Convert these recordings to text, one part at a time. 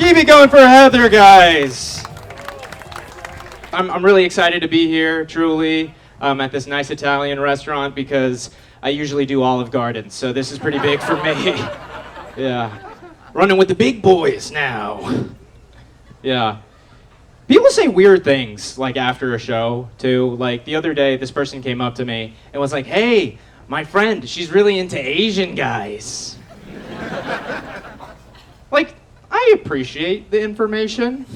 Keep it going for Heather, guys. I'm really excited to be here, truly, at this nice Italian restaurant because I usually do Olive Garden, so this is pretty big for me. Yeah. Running with the big boys now. Yeah. People say weird things, like, after a show, too. Like, the other day, this person came up to me and was like, hey, my friend, she's really into Asian guys. Like, I appreciate the information,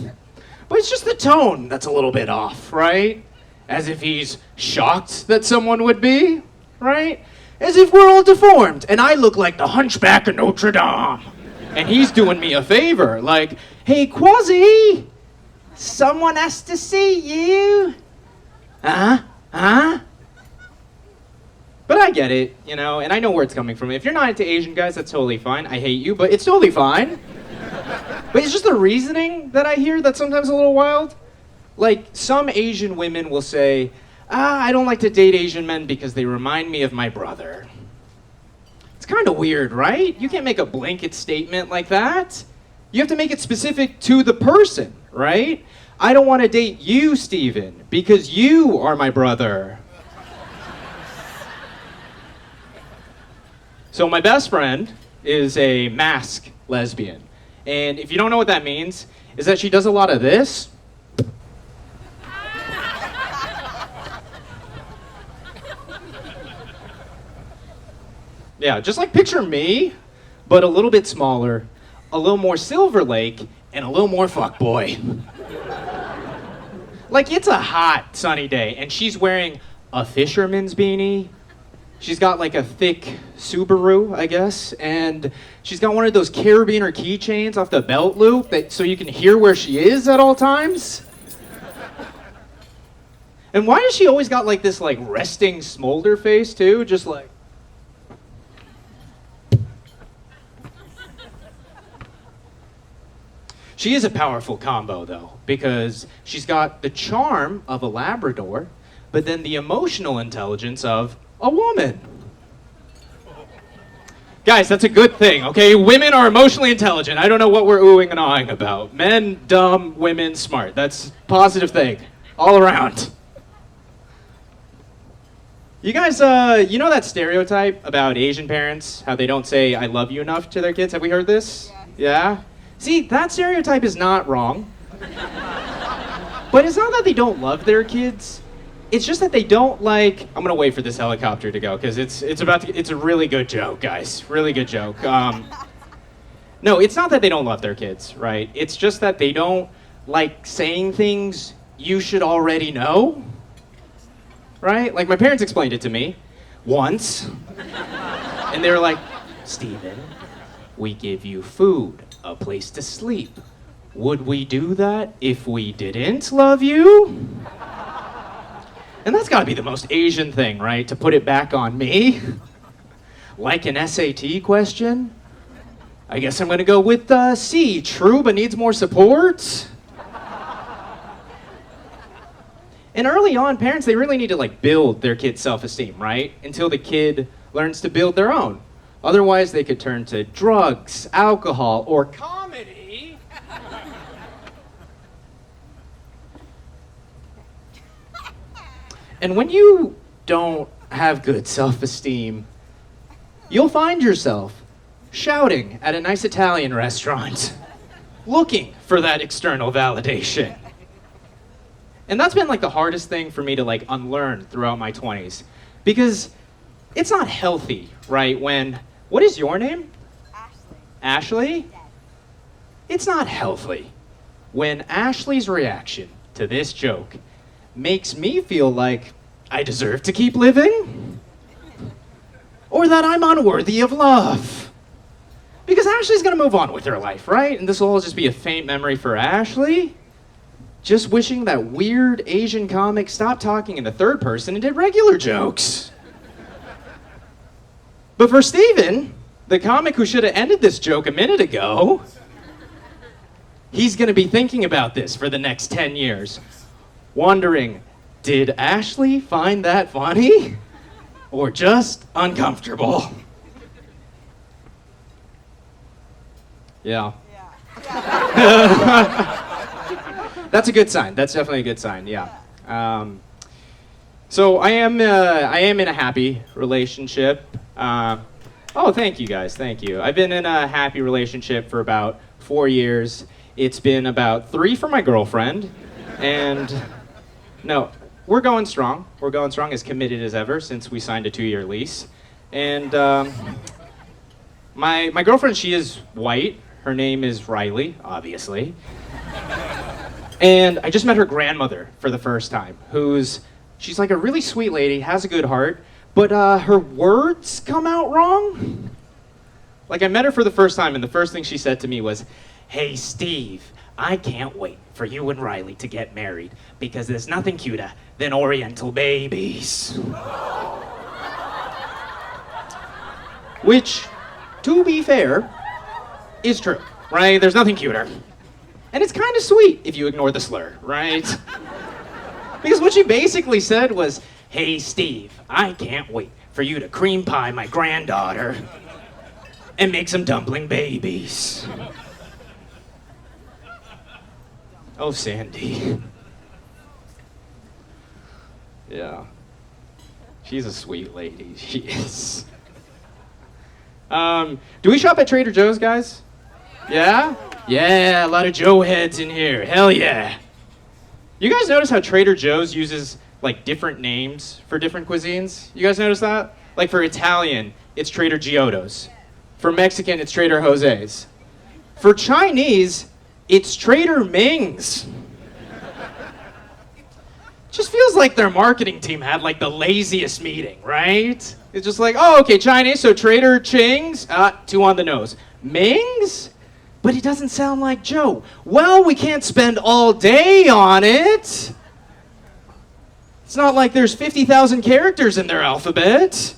but it's just the tone that's a little bit off, right? As if he's shocked that someone would be, right? As if we're all deformed, and I look like the Hunchback of Notre Dame. And he's doing me a favor, like, hey, Quasi, someone has to see you. Huh? But I get it, you know, and I know where it's coming from. If you're not into Asian guys, that's totally fine. I hate you, but it's totally fine. But it's just the reasoning that I hear that's sometimes a little wild. Like, some Asian women will say, I don't like to date Asian men because they remind me of my brother. It's kind of weird, right? You can't make a blanket statement like that. You have to make it specific to the person, right? I don't want to date you, Steven, because you are my brother. So my best friend is a mask lesbian. And if you don't know what that means, is that she does a lot of this. Yeah, just like picture me, but a little bit smaller, a little more Silver Lake, and a little more fuckboy. Like, it's a hot, sunny day, and she's wearing a fisherman's beanie. She's got, like, a thick Subaru, I guess, and she's got one of those carabiner keychains off the belt loop so you can hear where she is at all times. And why does she always got, like, this, like, resting smolder face, too? Just, like... She is a powerful combo, though, because she's got the charm of a Labrador, but then the emotional intelligence of a woman. Guys, that's a good thing, okay? Women are emotionally intelligent. I don't know what we're oohing and ahhing about. Men, dumb, women, smart. That's a positive thing, all around. You guys, you know that stereotype about Asian parents, how they don't say I love you enough to their kids? Have we heard this? Yeah? See, that stereotype is not wrong. But it's not that they don't love their kids. It's just that they don't like... I'm gonna wait for this helicopter to go, because it's a really good joke, guys. Really good joke. No, it's not that they don't love their kids, right? It's just that they don't like saying things you should already know. Right? Like, my parents explained it to me once. And they were like, Steven, we give you food, a place to sleep. Would we do that if we didn't love you? And that's gotta be the most Asian thing, right? To put it back on me. Like an SAT question. I guess I'm gonna go with C, true but needs more support. And early on, parents, they really need to like build their kid's self-esteem, right? Until the kid learns to build their own. Otherwise, they could turn to drugs, alcohol, or comedy. And when you don't have good self-esteem, you'll find yourself shouting at a nice Italian restaurant, looking for that external validation. And that's been like the hardest thing for me to like unlearn throughout my 20s. Because it's not healthy, right? When, what is your name? Ashley. Ashley? Yes. It's not healthy when Ashley's reaction to this joke makes me feel like I deserve to keep living, or that I'm unworthy of love. Because Ashley's gonna move on with her life, right? And this will all just be a faint memory for Ashley. Just wishing that weird Asian comic stopped talking in the third person and did regular jokes. But for Steven, the comic who should have ended this joke a minute ago, he's gonna be thinking about this for the next 10 years. Wondering, did Ashley find that funny? Or just uncomfortable? Yeah. That's a good sign. That's definitely a good sign. Yeah. So I am in a happy relationship. Oh, thank you guys. Thank you. I've been in a happy relationship for about 4 years. It's been about 3 for my girlfriend, and no, we're going strong. We're going strong, as committed as ever since we signed a 2-year lease. And my girlfriend, she is white. Her name is Riley, obviously. And I just met her grandmother for the first time, she's like a really sweet lady, has a good heart, but her words come out wrong. Like, I met her for the first time, and the first thing she said to me was, "Hey, Steve, I can't wait for you and Riley to get married, because there's nothing cuter than Oriental babies." Which, to be fair, is true, right? There's nothing cuter. And it's kind of sweet if you ignore the slur, right? Because what she basically said was, "Hey, Steve, I can't wait for you to cream pie my granddaughter and make some dumpling babies." Oh, Sandy. Yeah. She's a sweet lady. She is. Do we shop at Trader Joe's, guys? Yeah? Yeah, a lot of Joe heads in here. Hell yeah. You guys notice how Trader Joe's uses, like, different names for different cuisines? You guys notice that? Like, for Italian, it's Trader Giotto's. For Mexican, it's Trader Jose's. For Chinese, it's Trader Ming's. Just feels like their marketing team had, like, the laziest meeting, right? It's just like, oh, okay, Chinese, so Trader Ching's, 2 on the nose. Ming's? But he doesn't sound like Joe. Well, we can't spend all day on it. It's not like there's 50,000 characters in their alphabet.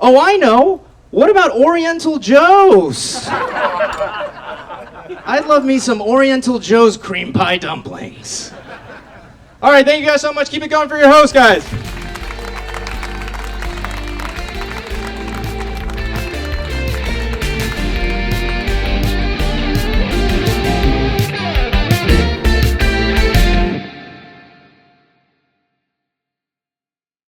Oh, I know. What about Oriental Joe's? I'd love me some Oriental Joe's cream pie dumplings. All right, thank you guys so much. Keep it going for your host, guys.